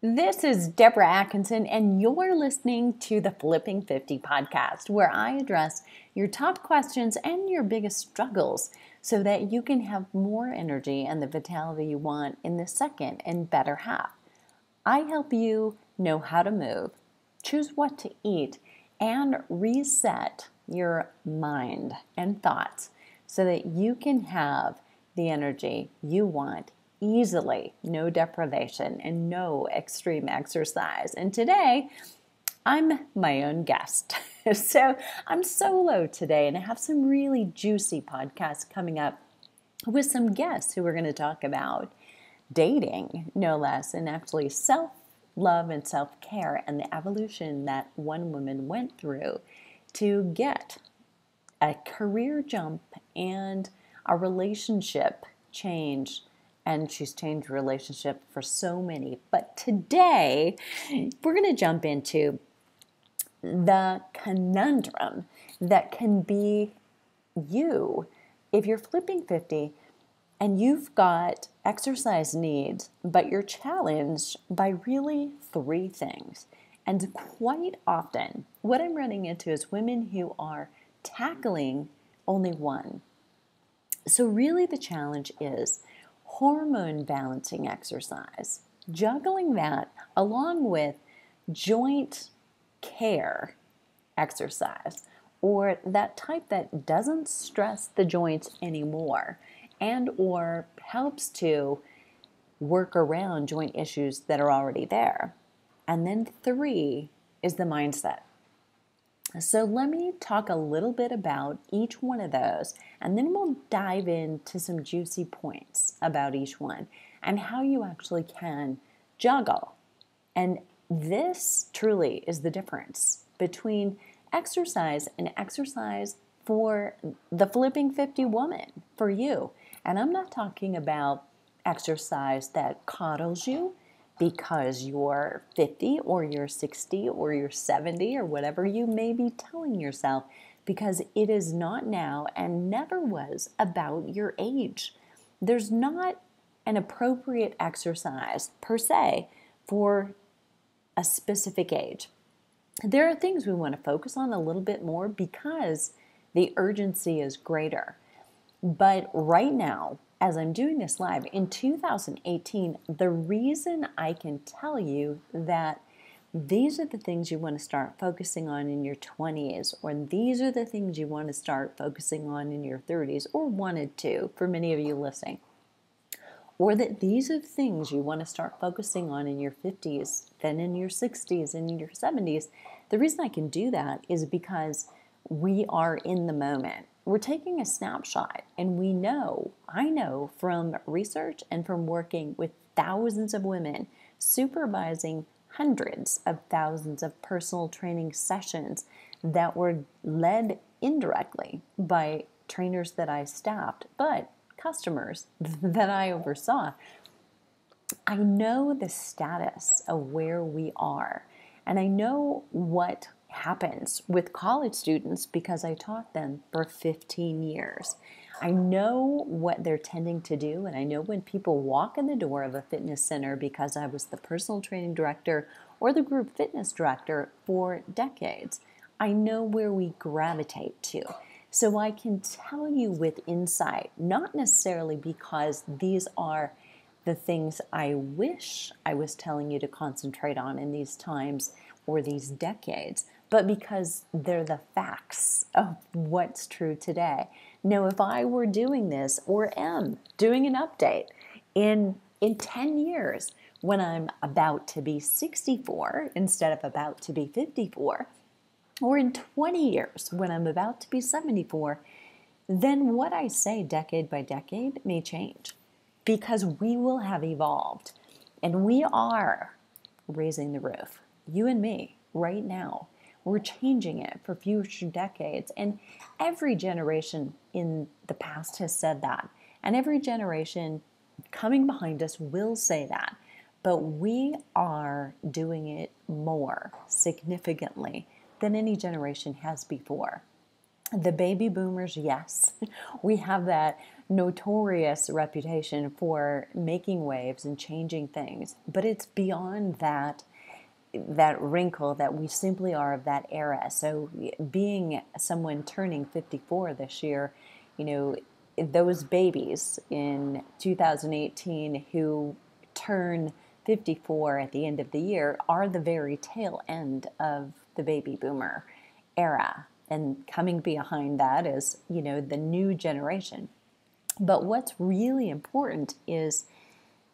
This is Deborah Atkinson, and you're listening to the Flipping 50 podcast, where I address your top questions and your biggest struggles so that you can have more energy and the vitality you want in the second and better half. I help you know how to move, choose what to eat, and reset your mind and thoughts so that you can have the energy you want easily, no deprivation, and no extreme exercise. And today, I'm my own guest. So I'm solo today, and I have some really juicy podcasts coming up with some guests who are going to talk about dating, no less, and actually self-love and self-care and the evolution that one woman went through to get a career jump and a relationship change. And she's changed relationship for so many. But today, we're going to jump into the conundrum that can be you if you're flipping 50 and you've got exercise needs, but you're challenged by really three things. And quite often, what I'm running into is women who are tackling only one. So really the challenge is hormone balancing exercise, juggling that along with joint care exercise, or that type that doesn't stress the joints anymore and or helps to work around joint issues that are already there. And then three is the mindset. So let me talk a little bit about each one of those, and then we'll dive into some juicy points about each one and how you actually can juggle. And this truly is the difference between exercise and exercise for the flipping 50 woman, for you. And I'm not talking about exercise that coddles you because you're 50 or you're 60 or you're 70 or whatever you may be telling yourself, because it is not now and never was about your age. There's not an appropriate exercise per se for a specific age. There are things we want to focus on a little bit more because the urgency is greater. But right now, as I'm doing this live in 2018, the reason I can tell you that these are the things you want to start focusing on in your 20s, or these are the things you want to start focusing on in your 30s, or wanted to, for many of you listening, or that these are the things you want to start focusing on in your 50s, then in your 60s, and in your 70s. The reason I can do that is because we are in the moment. We're taking a snapshot, and I know from research and from working with thousands of women, supervising hundreds of thousands of personal training sessions that were led indirectly by trainers that I staffed, but customers that I oversaw. I know the status of where we are, and I know what happens with college students because I taught them for 15 years. I know what they're tending to do, and I know when people walk in the door of a fitness center because I was the personal training director or the group fitness director for decades. I know where we gravitate to. So I can tell you with insight, not necessarily because these are the things I wish I was telling you to concentrate on in these times or these decades, but because they're the facts of what's true today. Now, if I were doing this or am doing an update in 10 years when I'm about to be 64 instead of about to be 54, or in 20 years when I'm about to be 74, then what I say decade by decade may change because we will have evolved, and we are raising the roof, you and me, right now. We're changing it for future decades, and every generation in the past has said that, and every generation coming behind us will say that, but we are doing it more significantly than any generation has before. The baby boomers, yes, we have that notorious reputation for making waves and changing things, but it's beyond that wrinkle that we simply are of that era. So being someone turning 54 this year, those babies in 2018 who turn 54 at the end of the year are the very tail end of the baby boomer era. And coming behind that is, the new generation. But what's really important is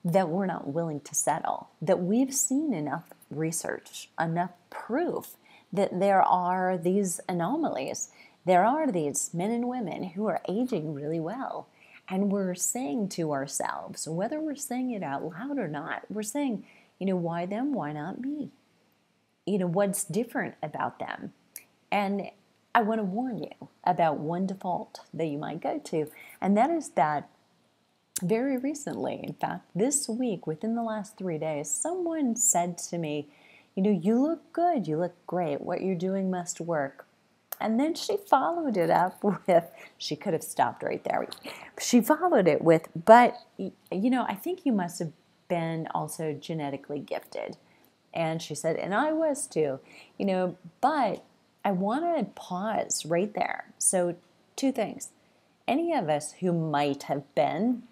that we're not willing to settle, that we've seen enough research, enough proof that there are these anomalies. There are these men and women who are aging really well. And we're saying to ourselves, whether we're saying it out loud or not, we're saying, why them? Why not me? What's different about them? And I want to warn you about one default that you might go to, and that is that very recently, in fact, this week, within the last 3 days, someone said to me, you look good, you look great, what you're doing must work. And then she followed it up with, she could have stopped right there. She followed it with, but, I think you must have been also genetically gifted. And she said, and I was too, but I want to pause right there. So 2 things. Any of us who might have been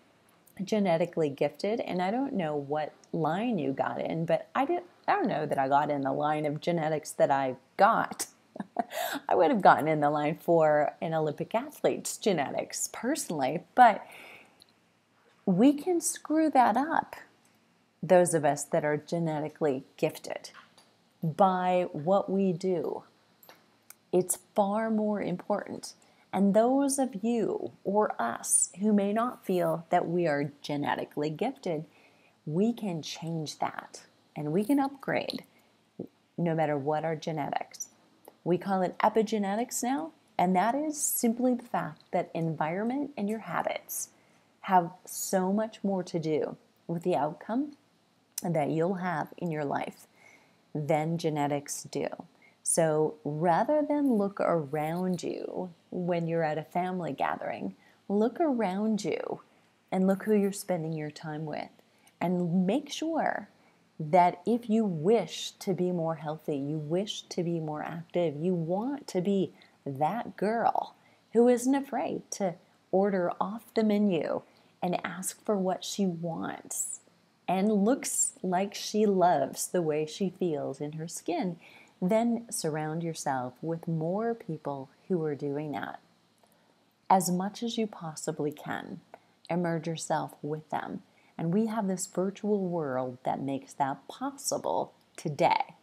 genetically gifted, and I don't know what line you got in, but I don't know that I got in the line of genetics that I got. I would have gotten in the line for an Olympic athlete's genetics personally, but we can screw that up, those of us that are genetically gifted, by what we do. It's far more important. And those of you or us who may not feel that we are genetically gifted, we can change that and we can upgrade no matter what our genetics. We call it epigenetics now, and that is simply the fact that environment and your habits have so much more to do with the outcome that you'll have in your life than genetics do. So rather than look around you when you're at a family gathering, look around you and look who you're spending your time with. And make sure that if you wish to be more healthy, you wish to be more active, you want to be that girl who isn't afraid to order off the menu and ask for what she wants and looks like she loves the way she feels in her skin, then surround yourself with more people who are doing that. As much as you possibly can, immerse yourself with them. And we have this virtual world that makes that possible today.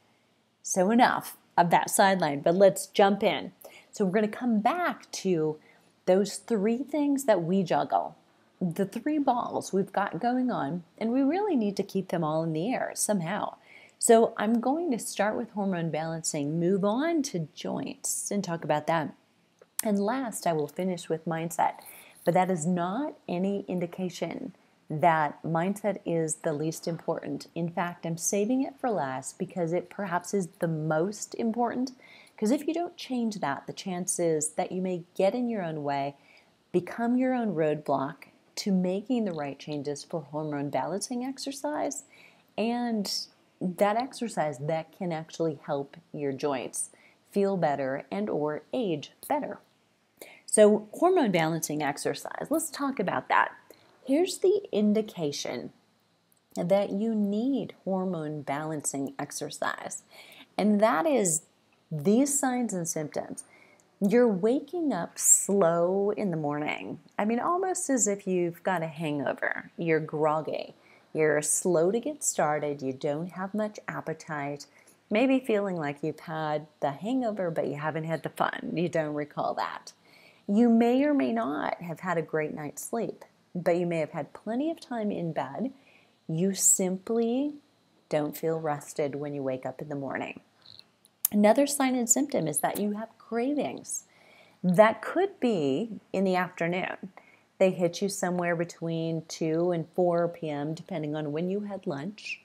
So enough of that sideline, but let's jump in. So we're going to come back to those 3 things that we juggle, the 3 balls we've got going on, and we really need to keep them all in the air somehow. So I'm going to start with hormone balancing, move on to joints, and talk about that. And last, I will finish with mindset. But that is not any indication that mindset is the least important. In fact, I'm saving it for last because it perhaps is the most important. Because if you don't change that, the chances that you may get in your own way, become your own roadblock to making the right changes for hormone balancing exercise, and that exercise that can actually help your joints feel better and or age better. So hormone balancing exercise, let's talk about that. Here's the indication that you need hormone balancing exercise, and that is these signs and symptoms. You're waking up slow in the morning. Almost as if you've got a hangover. You're groggy. You're slow to get started. You don't have much appetite. Maybe feeling like you've had the hangover, but you haven't had the fun. You don't recall that. You may or may not have had a great night's sleep, but you may have had plenty of time in bed. You simply don't feel rested when you wake up in the morning. Another sign and symptom is that you have cravings. That could be in the afternoon. They hit you somewhere between 2 and 4 p.m. depending on when you had lunch.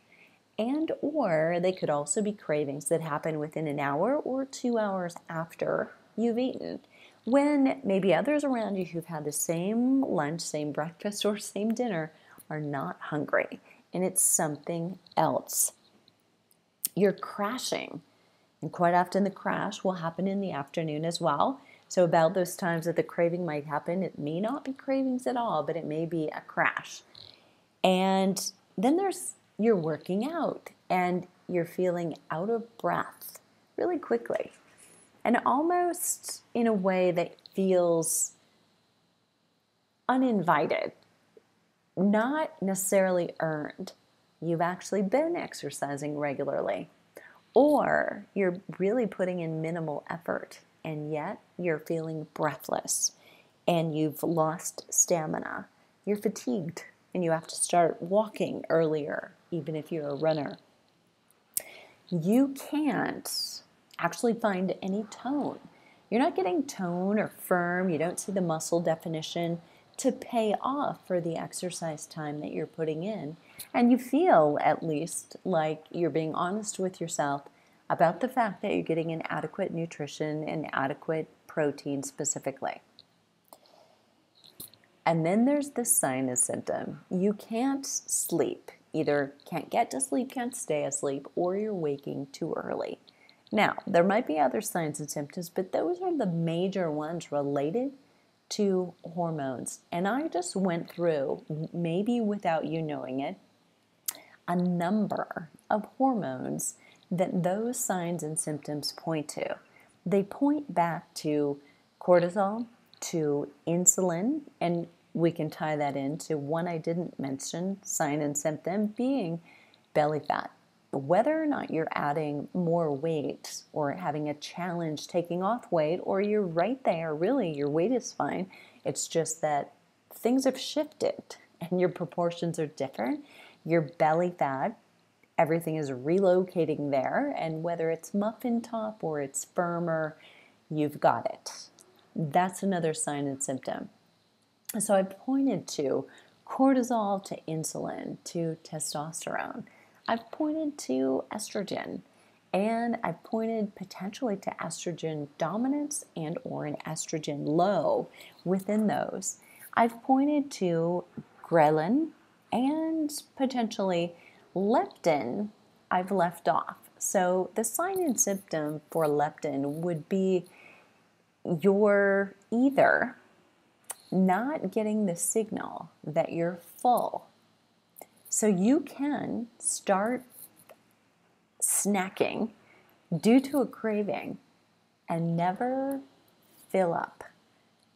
And or they could also be cravings that happen within an hour or 2 hours after you've eaten. when maybe others around you who've had the same lunch, same breakfast, or same dinner are not hungry, and it's something else. You're crashing, and quite often the crash will happen in the afternoon as well. So about those times that the craving might happen, it may not be cravings at all, but it may be a crash. And then you're working out and you're feeling out of breath really quickly, and almost in a way that feels uninvited, not necessarily earned. You've actually been exercising regularly, or you're really putting in minimal effort, and yet you're feeling breathless and you've lost stamina. You're fatigued and you have to start walking earlier, even if you're a runner. You can't actually find any tone. You're not getting tone or firm. You don't see the muscle definition to pay off for the exercise time that you're putting in. And you feel, at least, like you're being honest with yourself about the fact that you're getting an adequate nutrition and adequate protein specifically. And then there's this sign and symptom. You can't sleep. Either can't get to sleep, can't stay asleep, or you're waking too early. Now, there might be other signs and symptoms, but those are the major ones related to hormones. And I just went through, maybe without you knowing it, a number of hormones that those signs and symptoms point to. They point back to cortisol, to insulin, and we can tie that into one I didn't mention, sign and symptom, being belly fat. Whether or not you're adding more weight or having a challenge taking off weight, or you're right there, really, your weight is fine. It's just that things have shifted and your proportions are different. Your belly fat, everything is relocating there, and whether it's muffin top or it's firmer, you've got it. That's another sign and symptom. So I pointed to cortisol, to insulin, to testosterone. I've pointed to estrogen, and I've pointed potentially to estrogen dominance and or an estrogen low within those. I've pointed to ghrelin and potentially leptin I've left off. So the sign and symptom for leptin would be you're either not getting the signal that you're full. So you can start snacking due to a craving and never fill up.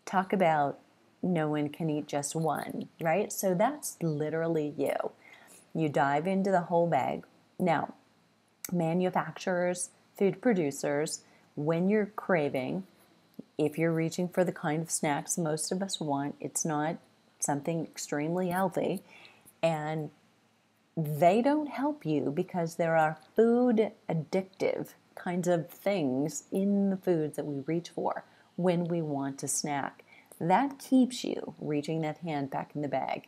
Talk about no one can eat just one, right? So that's literally you. You dive into the whole bag. Now, manufacturers, food producers, when you're craving, if you're reaching for the kind of snacks most of us want, it's not something extremely healthy, and they don't help you because there are food addictive kinds of things in the foods that we reach for when we want to snack. That keeps you reaching that hand back in the bag.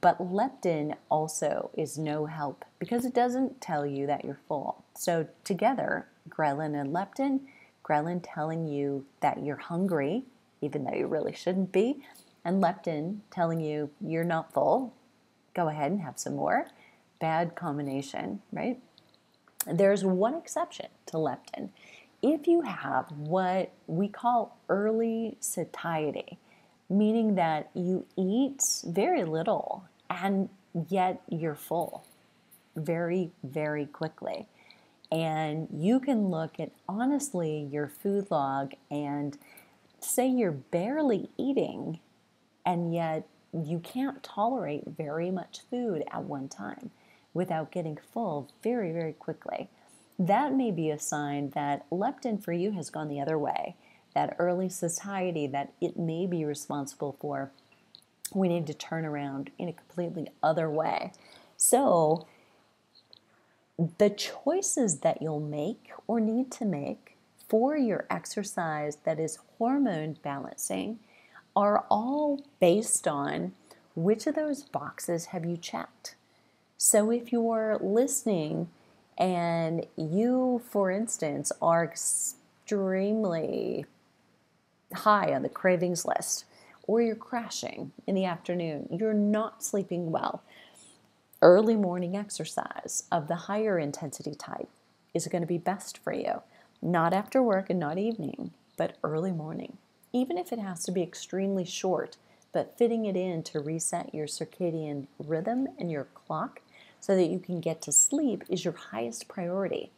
But leptin also is no help because it doesn't tell you that you're full. So together, ghrelin and leptin, ghrelin telling you that you're hungry, even though you really shouldn't be, and leptin telling you you're not full, go ahead and have some more. Bad combination, right? There's one exception to leptin. If you have what we call early satiety, meaning that you eat very little and yet you're full very, very quickly. And you can look at, honestly, your food log and say you're barely eating and yet you can't tolerate very much food at one time without getting full very, very quickly. That may be a sign that leptin for you has gone the other way. That early satiety that it may be responsible for, we need to turn around in a completely other way. So the choices that you'll make or need to make for your exercise that is hormone balancing are all based on which of those boxes have you checked. So if you're listening and you, for instance, are extremely high on the cravings list, or you're crashing in the afternoon, you're not sleeping well, early morning exercise of the higher intensity type is going to be best for you. Not after work and not evening, but early morning. Even if it has to be extremely short, but fitting it in to reset your circadian rhythm and your clock so that you can get to sleep is your highest priority.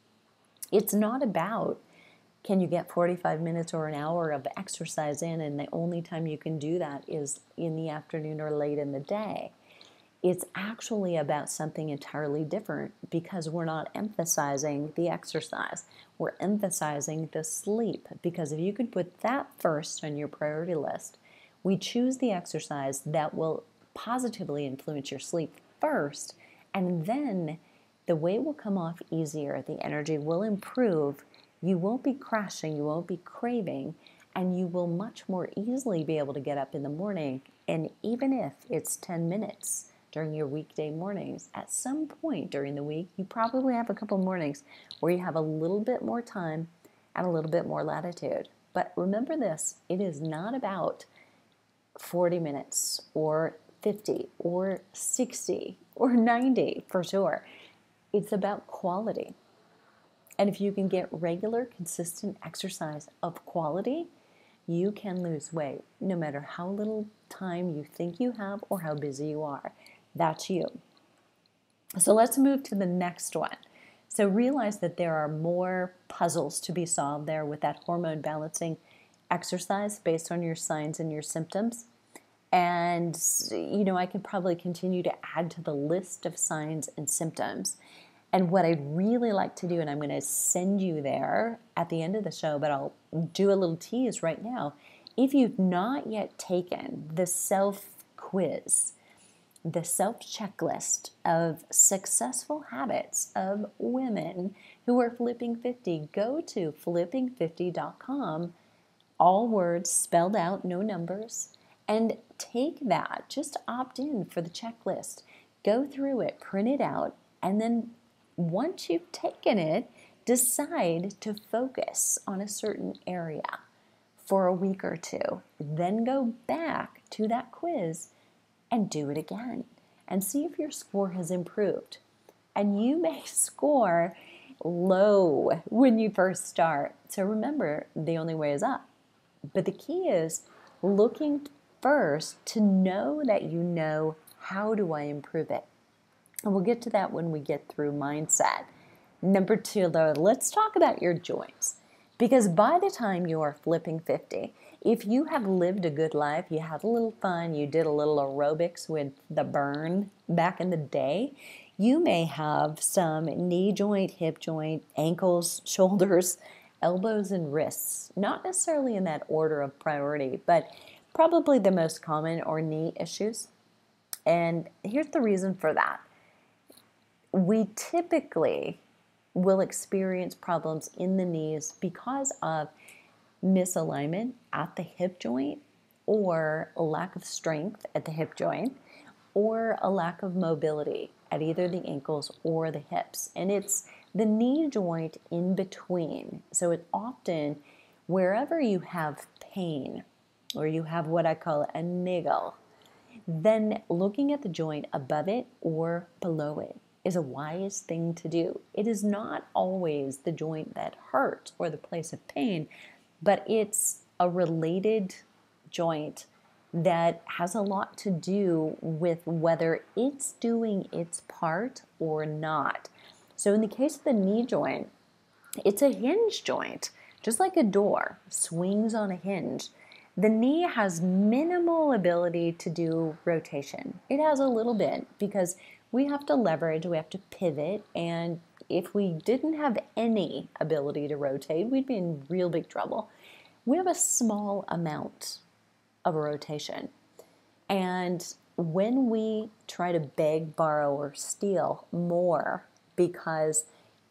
It's not about can you get 45 minutes or an hour of exercise in, and the only time you can do that is in the afternoon or late in the day. It's actually about something entirely different because we're not emphasizing the exercise. We're emphasizing the sleep, because if you can put that first on your priority list, we choose the exercise that will positively influence your sleep first, and then the weight will come off easier, the energy will improve, you won't be crashing, you won't be craving, and you will much more easily be able to get up in the morning. And even if it's 10 minutes during your weekday mornings, at some point during the week, you probably have a couple mornings where you have a little bit more time and a little bit more latitude. But remember this, it is not about 40 minutes or 50 or 60 or 90 for sure. It's about quality. And if you can get regular, consistent exercise of quality, you can lose weight no matter how little time you think you have or how busy you are. That's you. So let's move to the next one. So realize that there are more puzzles to be solved there with that hormone balancing exercise based on your signs and your symptoms. And, I can probably continue to add to the list of signs and symptoms. And what I'd really like to do, and I'm going to send you there at the end of the show, but I'll do a little tease right now. If you've not yet taken the self-quiz, the self-checklist of successful habits of women who are flipping 50, go to flipping50.com, all words spelled out, no numbers, and take that. Just opt in for the checklist. Go through it, print it out, and then once you've taken it, decide to focus on a certain area for a week or two. Then go back to that quiz and do it again and see if your score has improved. And you may score low when you first start. So remember, the only way is up. But the key is looking first to know that you know, how do I improve it? And we'll get to that when we get through mindset. Number 2, though, let's talk about your joints. Because by the time you are flipping 50, if you have lived a good life, you had a little fun, you did a little aerobics with the burn back in the day, you may have some knee joint, hip joint, ankles, shoulders, elbows, and wrists. Not necessarily in that order of priority, but probably the most common are knee issues. And here's the reason for that. We typically will experience problems in the knees because of misalignment at the hip joint, or a lack of strength at the hip joint, or a lack of mobility at either the ankles or the hips. And it's the knee joint in between. So it's often wherever you have pain, or you have what I call a niggle, then looking at the joint above it or below it is a wise thing to do. It is not always the joint that hurts or the place of pain, but it's a related joint that has a lot to do with whether it's doing its part or not. So in the case of the knee joint, it's a hinge joint, just like a door swings on a hinge. The knee has minimal ability to do rotation. It has a little bit because we have to leverage, we have to pivot, and if we didn't have any ability to rotate, we'd be in real big trouble. We have a small amount of rotation. And when we try to beg, borrow, or steal more because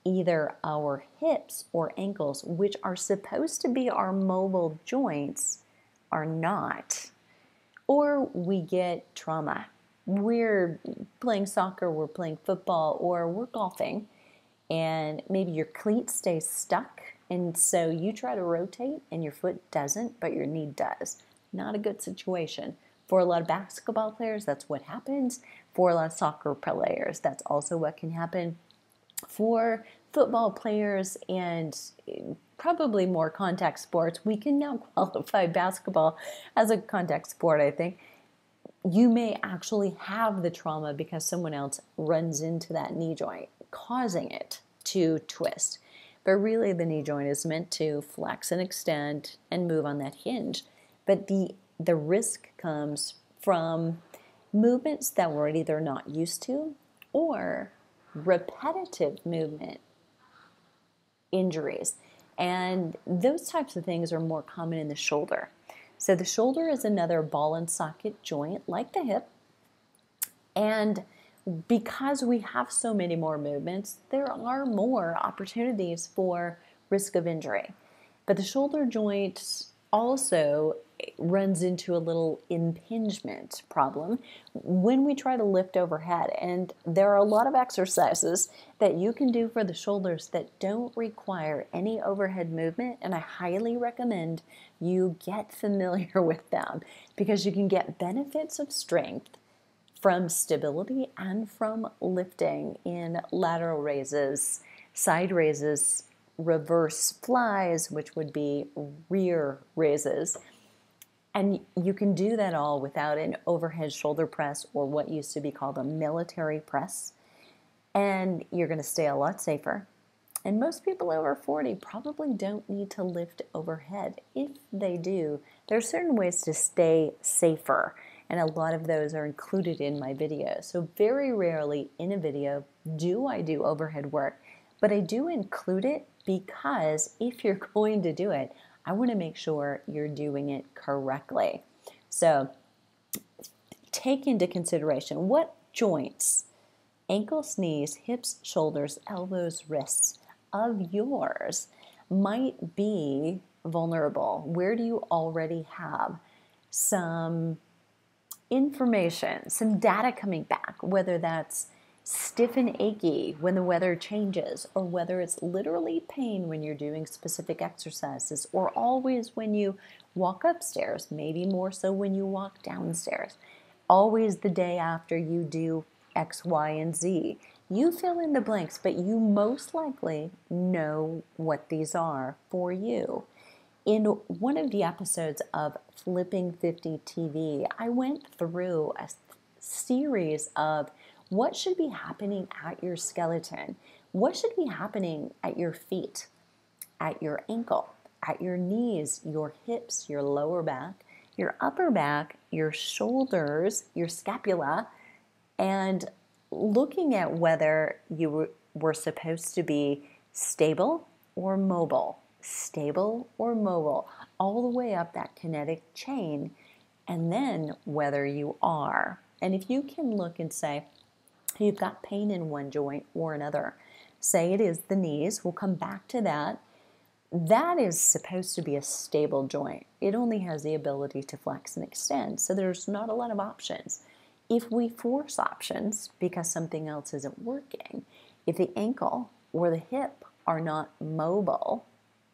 either our hips or ankles, which are supposed to be our mobile joints, are not, or we get trauma. We're playing soccer, we're playing football, or we're golfing, and maybe your cleat stays stuck And so you try to rotate and your foot doesn't, but your knee does. Not a good situation. For a lot of basketball players, that's what happens. For a lot of soccer players, that's also what can happen. For football players and probably more contact sports, we can now qualify basketball as a contact sport, I think. You may actually have the trauma because someone else runs into that knee joint, causing it to twist. But really, the knee joint is meant to flex and extend and move on that hinge. But the risk comes from movements that we're either not used to or repetitive movement injuries. And those types of things are more common in the shoulder. So the shoulder is another ball and socket joint like the hip. And because we have so many more movements, there are more opportunities for risk of injury. But the shoulder joint also runs into a little impingement problem when we try to lift overhead. And there are a lot of exercises that you can do for the shoulders that don't require any overhead movement, and I highly recommend you get familiar with them because you can get benefits of strength from stability and from lifting in lateral raises, side raises, reverse flies, which would be rear raises. And you can do that all without an overhead shoulder press or what used to be called a military press. And you're going to stay a lot safer. And most people over 40 probably don't need to lift overhead. If they do, there are certain ways to stay safer. And a lot of those are included in my videos. So very rarely in a video do I do overhead work, but I do include it because if you're going to do it, I want to make sure you're doing it correctly. So take into consideration what joints, ankles, knees, hips, shoulders, elbows, wrists of yours might be vulnerable. Where do you already have some information, some data coming back, whether that's stiff and achy when the weather changes, or whether it's literally pain when you're doing specific exercises, or always when you walk upstairs, maybe more so when you walk downstairs, always the day after you do X, Y, and Z. You fill in the blanks, but you most likely know what these are for you. In one of the episodes of Flipping 50 TV, I went through a series of what should be happening at your skeleton, what should be happening at your feet, at your ankle, at your knees, your hips, your lower back, your upper back, your shoulders, your scapula, and looking at whether you were supposed to be stable or mobile, all the way up that kinetic chain, and then whether you are. And if you can look and say, you've got pain in one joint or another, say it is the knees, we'll come back to that. That is supposed to be a stable joint. It only has the ability to flex and extend, so there's not a lot of options. If we force options because something else isn't working, if the ankle or the hip are not mobile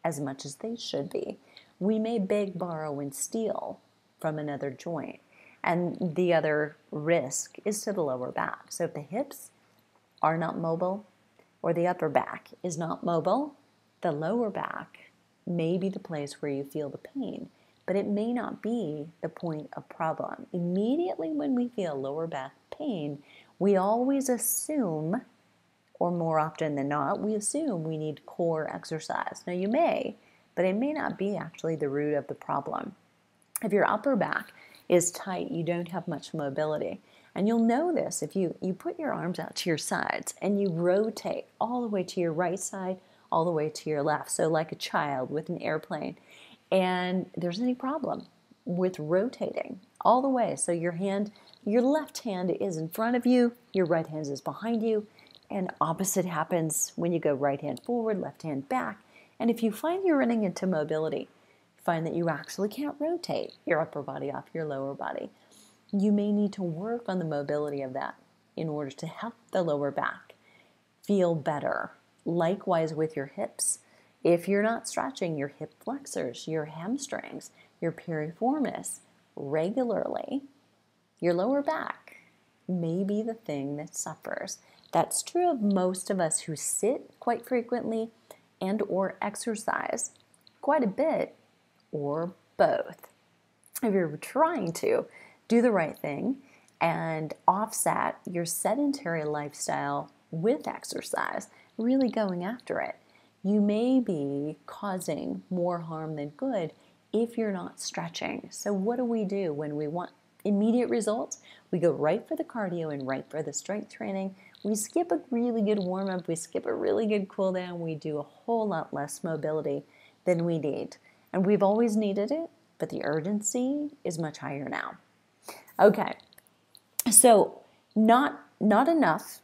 as much as they should be, we may beg, borrow, and steal from another joint. And the other risk is to the lower back. So if the hips are not mobile or the upper back is not mobile, the lower back may be the place where you feel the pain, but it may not be the point of problem. Immediately when we feel lower back pain, we always assume, or more often than not, we assume we need core exercise. Now you may, but it may not be actually the root of the problem. If your upper back is tight, you don't have much mobility. And you'll know this if you put your arms out to your sides and you rotate all the way to your right side, all the way to your left. So like a child with an airplane. And there's any problem with rotating all the way. So your left hand is in front of you, your right hand is behind you, and opposite happens when you go right hand forward, left hand back. And if you find you're running into mobility, find that you actually can't rotate your upper body off your lower body, you may need to work on the mobility of that in order to help the lower back feel better. Likewise with your hips. If you're not stretching your hip flexors, your hamstrings, your piriformis regularly, your lower back may be the thing that suffers. That's true of most of us who sit quite frequently and or exercise quite a bit, or both. If you're trying to do the right thing and offset your sedentary lifestyle with exercise, really going after it, you may be causing more harm than good if you're not stretching. So what do we do when we want immediate results? We go right for the cardio and right for the strength training. We skip a really good warm-up, we skip a really good cool down, we do a whole lot less mobility than we need. And we've always needed it, but the urgency is much higher now. Okay, so not enough,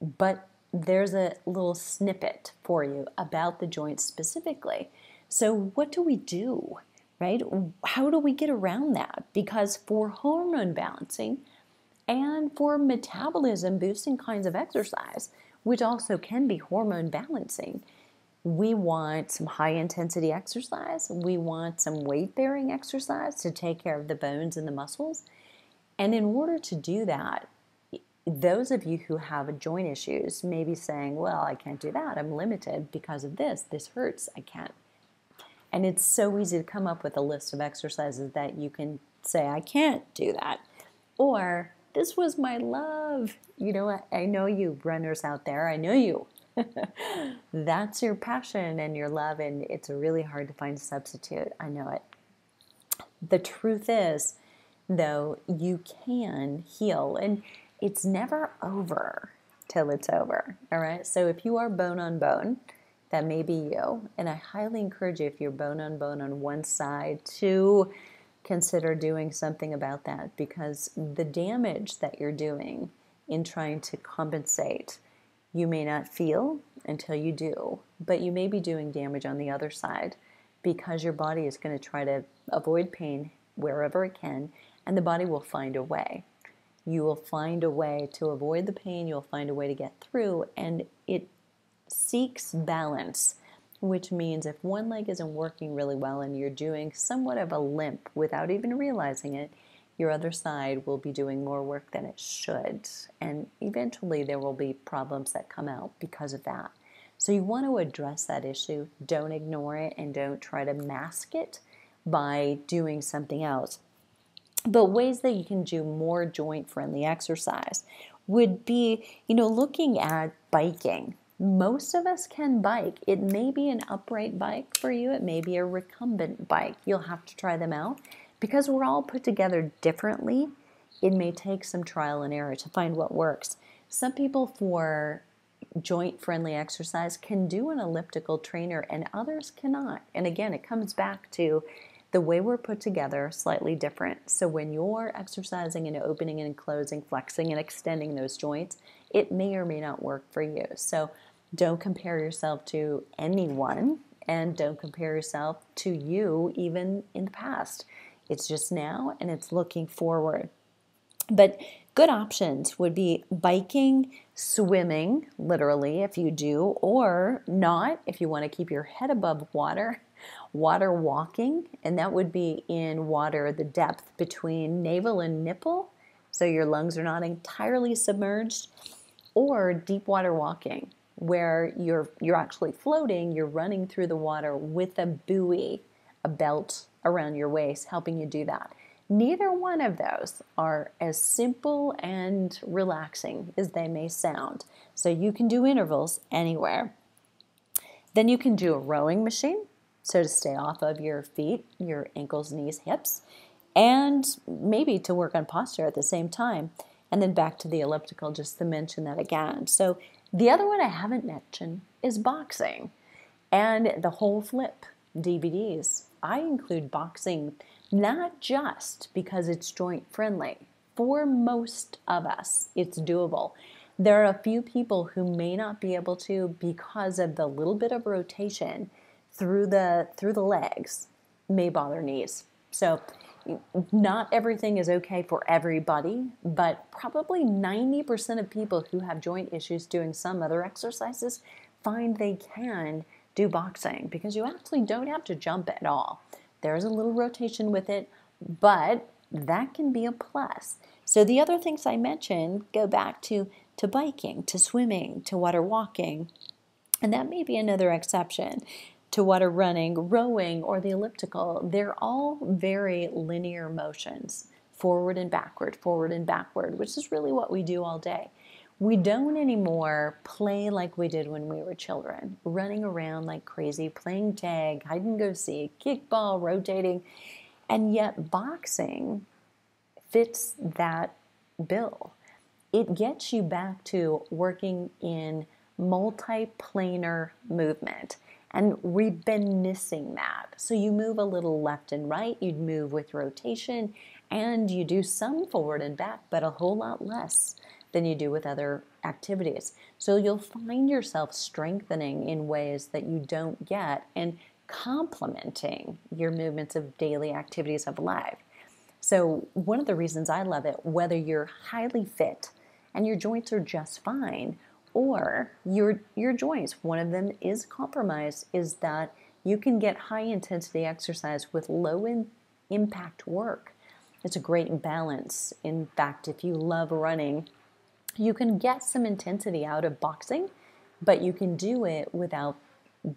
but there's a little snippet for you about the joints specifically. So what do we do, right? How do we get around that? Because for hormone balancing and for metabolism boosting kinds of exercise, which also can be hormone balancing, we want some high intensity exercise. We want some weight bearing exercise to take care of the bones and the muscles. And in order to do that, those of you who have joint issues may be saying, well, I can't do that. I'm limited because of this. This hurts. I can't. And it's so easy to come up with a list of exercises that you can say, I can't do that. Or, this was my love. You know, I know you runners out there. I know you. That's your passion and your love, and it's really hard to find a substitute. I know it. The truth is, though, you can heal, and it's never over till it's over, all right? So if you are bone on bone, that may be you, and I highly encourage you, if you're bone on one side, to consider doing something about that, because the damage that you're doing in trying to compensate, you may not feel until you do, but you may be doing damage on the other side because your body is going to try to avoid pain wherever it can, and the body will find a way. You will find a way to avoid the pain, you'll find a way to get through, and it seeks balance, which means if one leg isn't working really well and you're doing somewhat of a limp without even realizing it, your other side will be doing more work than it should. And eventually there will be problems that come out because of that. So you want to address that issue. Don't ignore it and don't try to mask it by doing something else. But ways that you can do more joint-friendly exercise would be, looking at biking. Most of us can bike. It may be an upright bike for you. It may be a recumbent bike. You'll have to try them out. Because we're all put together differently, it may take some trial and error to find what works. Some people, for joint-friendly exercise, can do an elliptical trainer and others cannot. And again, it comes back to the way we're put together, slightly different. So when you're exercising and opening and closing, flexing and extending those joints, it may or may not work for you. So don't compare yourself to anyone, and don't compare yourself to you even in the past. It's just now, and it's looking forward. But good options would be biking, swimming, literally, if you do, or not, if you want to keep your head above water, water walking, and that would be in water the depth between navel and nipple, so your lungs are not entirely submerged, or deep water walking, where you're actually floating, you're running through the water with a buoy, a belt around your waist, helping you do that. Neither one of those are as simple and relaxing as they may sound. So you can do intervals anywhere. Then you can do a rowing machine, so to stay off of your feet, your ankles, knees, hips, and maybe to work on posture at the same time. And then back to the elliptical, just to mention that again. So the other one I haven't mentioned is boxing and the whole flip DVDs. I include boxing not just because it's joint friendly. For most of us, it's doable. There are a few people who may not be able to because of the little bit of rotation through the legs may bother knees. So not everything is okay for everybody, but probably 90% of people who have joint issues doing some other exercises find they can do boxing, because you actually don't have to jump at all. There's a little rotation with it, but that can be a plus. So the other things I mentioned go back to biking, to swimming, to water walking, and that may be another exception to water running, rowing, or the elliptical. They're all very linear motions, forward and backward, which is really what we do all day. We don't anymore play like we did when we were children, running around like crazy, playing tag, hide and go seek, kickball, rotating, and yet boxing fits that bill. It gets you back to working in multiplanar movement, and we've been missing that. So you move a little left and right, you'd move with rotation, and you do some forward and back, but a whole lot less than you do with other activities. So you'll find yourself strengthening in ways that you don't get and complementing your movements of daily activities of life. So one of the reasons I love it, whether you're highly fit and your joints are just fine, or your joints, one of them is compromised, is that you can get high intensity exercise with low impact work. It's a great balance. In fact, if you love running, you can get some intensity out of boxing, but you can do it without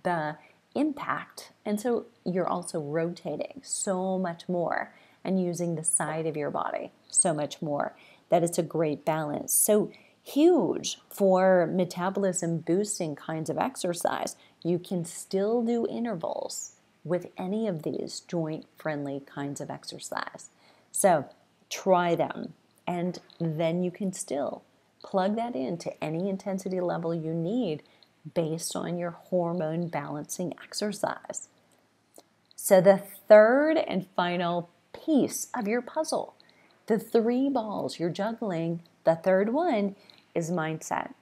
the impact. And so you're also rotating so much more and using the side of your body so much more, that it's a great balance. So huge for metabolism boosting kinds of exercise. You can still do intervals with any of these joint friendly kinds of exercise. So try them, and then you can still plug that into any intensity level you need based on your hormone balancing exercise. So the third and final piece of your puzzle, the 3 balls you're juggling, the third one is mindset.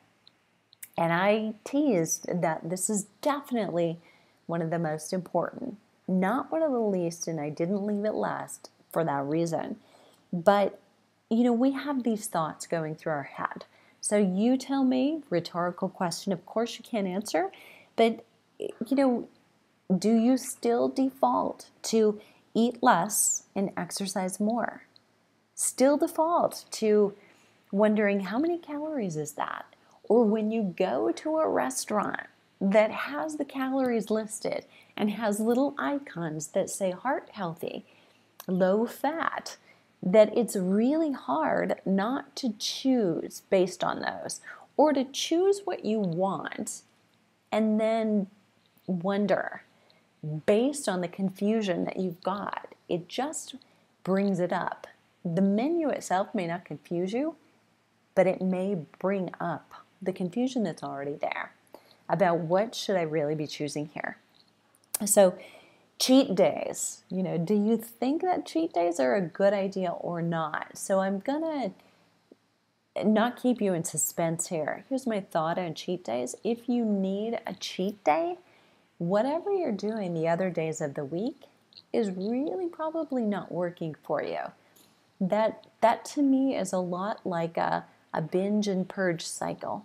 And I teased that this is definitely one of the most important, not one of the least, and I didn't leave it last for that reason. But, we have these thoughts going through our head. So you tell me, rhetorical question, of course you can't answer, but, do you still default to eat less and exercise more? Still default to wondering how many calories is that? Or when you go to a restaurant that has the calories listed and has little icons that say heart healthy, low fat, that it's really hard not to choose based on those, or to choose what you want and then wonder based on the confusion that you've got. It just brings it up. The menu itself may not confuse you, but it may bring up the confusion that's already there about what should I really be choosing here. So cheat days, do you think that cheat days are a good idea or not? So I'm going to not keep you in suspense here. Here's my thought on cheat days. If you need a cheat day, whatever you're doing the other days of the week is really probably not working for you. That to me is a lot like a binge and purge cycle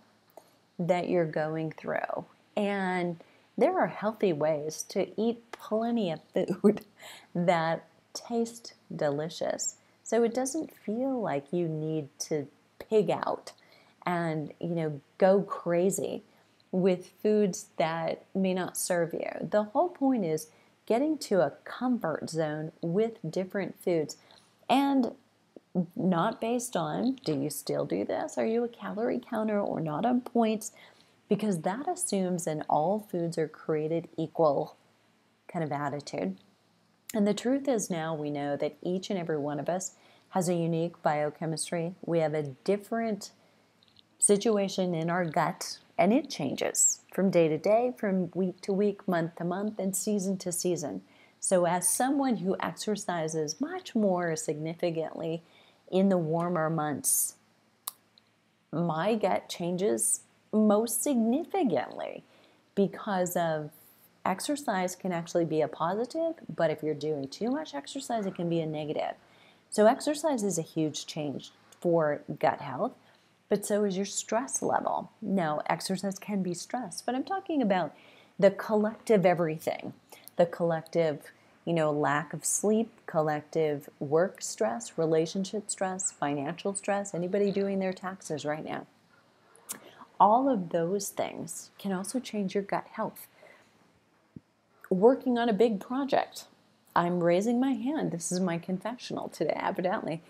that you're going through. And there are healthy ways to eat plenty of food that taste delicious. So it doesn't feel like you need to pig out and, go crazy with foods that may not serve you. The whole point is getting to a comfort zone with different foods, and not based on, do you still do this? Are you a calorie counter or not on points? Because that assumes an all foods are created equal kind of attitude. And the truth is, now we know that each and every one of us has a unique biochemistry. We have a different situation in our gut, and it changes from day to day, from week to week, month to month, and season to season. So as someone who exercises much more significantly in the warmer months, my gut changes most significantly because of exercise can actually be a positive, but if you're doing too much exercise, it can be a negative. So exercise is a huge change for gut health, but so is your stress level. Now, exercise can be stress, but I'm talking about the collective everything, the collective, lack of sleep, collective work stress, relationship stress, financial stress, anybody doing their taxes right now. All of those things can also change your gut health. Working on a big project. I'm raising my hand. This is my confessional today, evidently.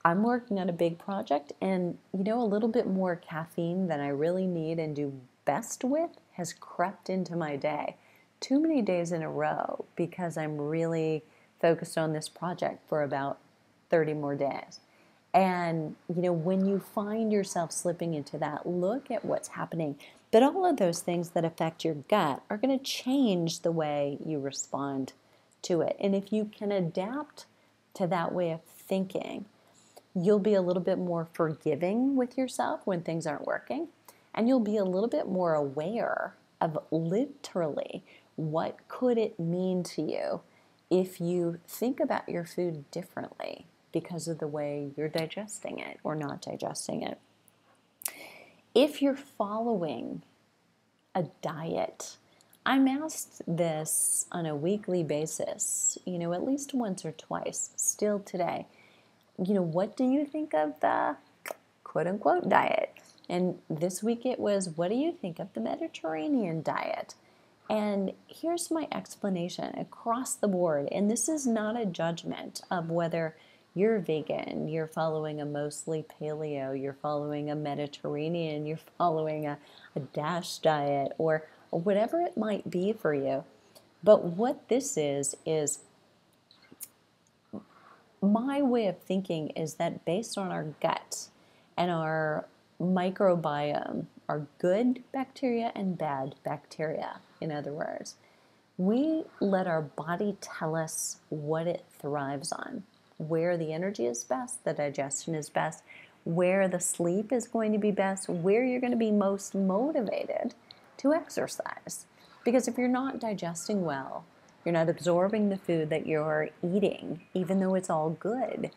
I'm working on a big project, and a little bit more caffeine than I really need and do best with has crept into my day. Too many days in a row because I'm really focused on this project for about 30 more days. And, when you find yourself slipping into that, look at what's happening. But all of those things that affect your gut are going to change the way you respond to it. And if you can adapt to that way of thinking, you'll be a little bit more forgiving with yourself when things aren't working. And you'll be a little bit more aware of literally what could it mean to you if you think about your food differently because of the way you're digesting it or not digesting it. If you're following a diet, I'm asked this on a weekly basis, at least once or twice, still today. What do you think of the quote-unquote diet? And this week it was, what do you think of the Mediterranean diet? And here's my explanation across the board. And this is not a judgment of whether you're vegan, you're following a mostly paleo, you're following a Mediterranean, you're following a DASH diet, or whatever it might be for you. But what this is my way of thinking is that based on our gut and our microbiome, our good bacteria and bad bacteria, in other words, we let our body tell us what it thrives on, where the energy is best, the digestion is best, where the sleep is going to be best, where you're going to be most motivated to exercise. Because if you're not digesting well, you're not absorbing the food that you're eating, even though it's all good,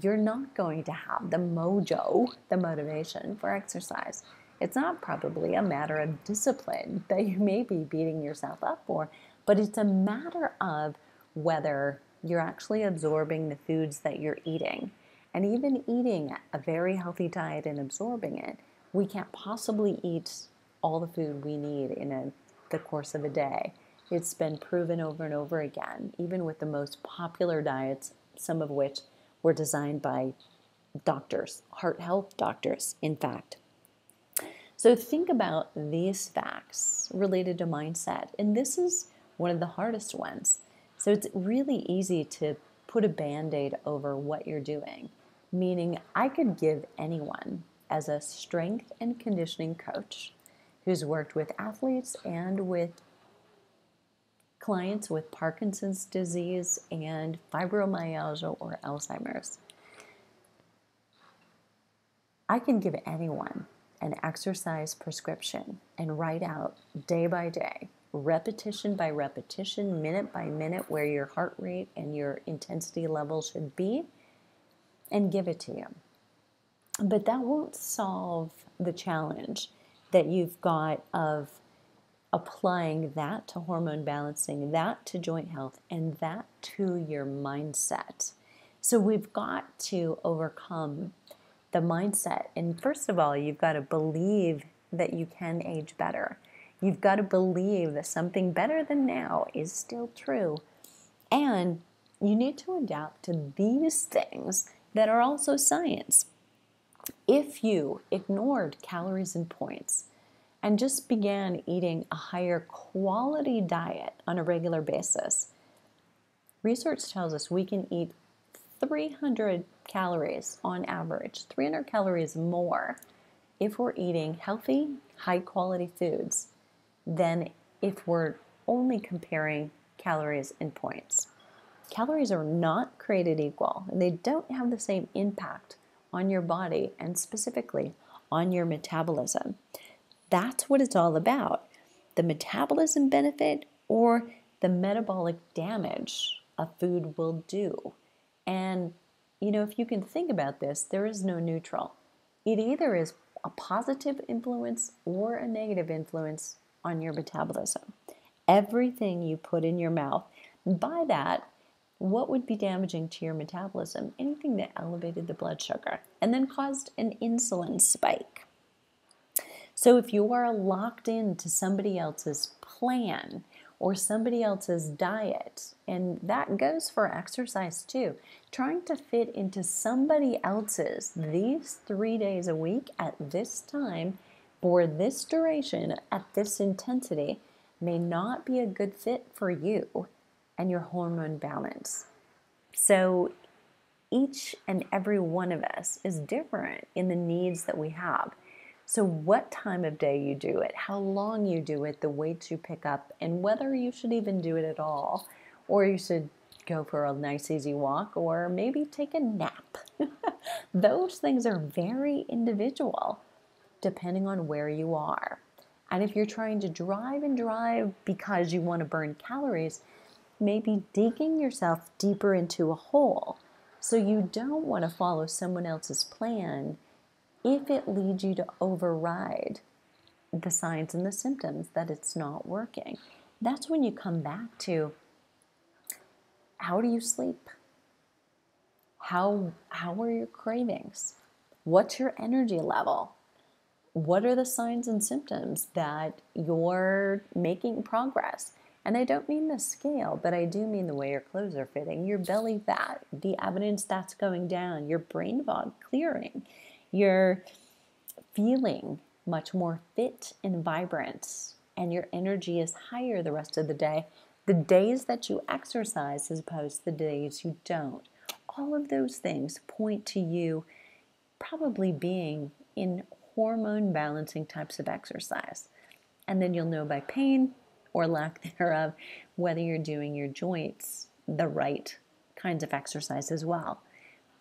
you're not going to have the mojo, the motivation for exercise. It's not probably a matter of discipline that you may be beating yourself up for, but it's a matter of whether you're actually absorbing the foods that you're eating. And even eating a very healthy diet and absorbing it, we can't possibly eat all the food we need in the course of a day. It's been proven over and over again, even with the most popular diets, some of which were designed by doctors, heart health doctors, in fact. So think about these facts related to mindset, and this is one of the hardest ones. So it's really easy to put a Band-Aid over what you're doing, meaning I could give anyone as a strength and conditioning coach who's worked with athletes and with clients with Parkinson's disease and fibromyalgia or Alzheimer's. I can give anyone an exercise prescription and write out day by day, repetition by repetition, minute by minute, where your heart rate and your intensity level should be, and give it to you. But that won't solve the challenge that you've got of applying that to hormone balancing, that to joint health, and that to your mindset. So we've got to overcome the mindset. And first of all, you've got to believe that you can age better. You've got to believe that something better than now is still true. And you need to adapt to these things that are also science. If you ignored calories and points and just began eating a higher quality diet on a regular basis, research tells us we can eat 300 calories on average, 300 calories more if we're eating healthy, high-quality foods than if we're only comparing calories and points. Calories are not created equal, and they don't have the same impact on your body and specifically on your metabolism. That's what it's all about. The metabolism benefit or the metabolic damage a food will do. And, if you can think about this, there is no neutral. It either is a positive influence or a negative influence on your metabolism. Everything you put in your mouth, by that, what would be damaging to your metabolism? Anything that elevated the blood sugar and then caused an insulin spike. So if you are locked into somebody else's plan or somebody else's diet, and that goes for exercise too, trying to fit into somebody else's these 3 days a week at this time for this duration at this intensity may not be a good fit for you and your hormone balance. So each and every one of us is different in the needs that we have. So what time of day you do it, how long you do it, the weights you pick up, and whether you should even do it at all, or you should go for a nice easy walk, or maybe take a nap. Those things are very individual depending on where you are. And if you're trying to drive because you want to burn calories, maybe digging yourself deeper into a hole. So you don't want to follow someone else's plan if it leads you to override the signs and the symptoms that it's not working. That's when you come back to, how do you sleep? How are your cravings? What's your energy level? What are the signs and symptoms that you're making progress? And I don't mean the scale, but I do mean the way your clothes are fitting, your belly fat, the evidence that's going down, your brain fog clearing, you're feeling much more fit and vibrant, and your energy is higher the rest of the day. The days that you exercise as opposed to the days you don't. All of those things point to you probably being in hormone balancing types of exercise. And then you'll know by pain or lack thereof whether you're doing your joints the right kinds of exercise as well.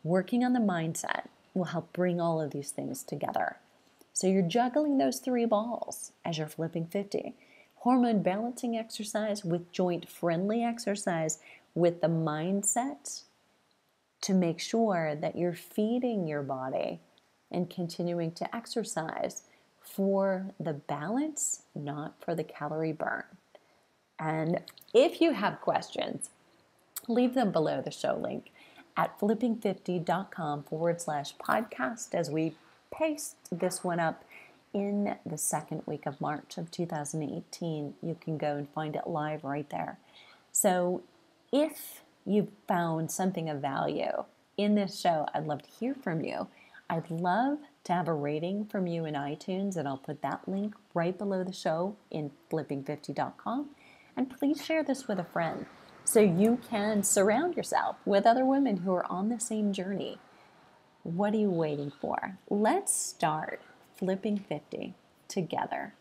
Working on the mindset will help bring all of these things together. So you're juggling those 3 balls as you're flipping 50. Hormone balancing exercise with joint friendly exercise with the mindset to make sure that you're feeding your body and continuing to exercise for the balance, not for the calorie burn. And if you have questions, leave them below the show link at flipping50.com/podcast as we paste this one up in the second week of March of 2018. You can go and find it live right there. So if you found something of value in this show, I'd love to hear from you. I'd love to have a rating from you in iTunes, and I'll put that link right below the show in flipping50.com. And please share this with a friend so you can surround yourself with other women who are on the same journey. What are you waiting for? Let's start flipping 50 together.